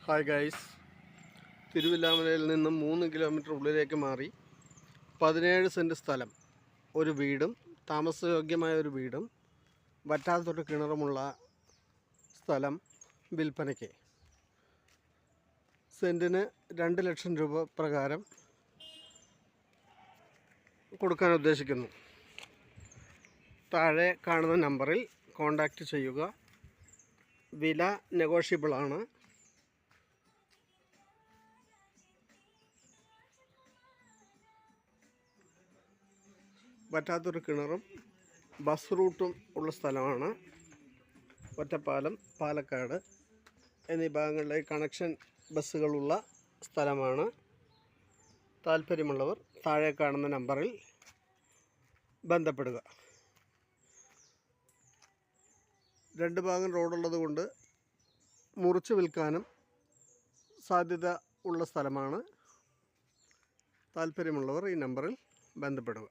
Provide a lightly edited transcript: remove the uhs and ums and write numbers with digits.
Hi guys, തിരുവില്ലാമലയിൽ നിന്നും 3 kilometre ഉള്ളിലേക്ക് മാറി 17 സെൻറ്റ് സ്ഥലം, ഒരു വീടും താമസയോഗ്യമായ ഒരു വീടും വറ്റാത്തൊരു കിണറുമുള്ള സ്ഥലം വിൽപ്പനയ്ക്ക്. സെൻറ്റിന് 2 ലക്ഷം രൂപ പ്രകാരം കൊടുക്കാൻ ഉദ്ദേശിക്കുന്നു. താഴെ കാണുന്ന നമ്പറിൽ കോൺടാക്റ്റ് ചെയ്യുക. വില നെഗോഷ്യബിളാണ്. വറ്റാത്തൊരു കിണറും ബസ് റൂട്ടും ഉള്ള സ്ഥലമാണ്. ഒറ്റപ്പാലം, പാലക്കാട് എന്നീ ഭാഗങ്ങളിലേക്ക് കണക്ഷൻ ബസ്സുകളുള്ള സ്ഥലമാണ്. താല്പര്യമുള്ളവർ താഴെ കാണുന്ന നമ്പറിൽ ബന്ധപ്പെടുക. 2 ഭാഗം റോഡുള്ളത് കൊണ്ട് മുറിച്ച് വിൽക്കാനും സാധ്യത ഉള്ള സ്ഥലമാണ്. താല്പര്യമുള്ളവർ ഈ നമ്പറിൽ ബന്ധപ്പെടുക.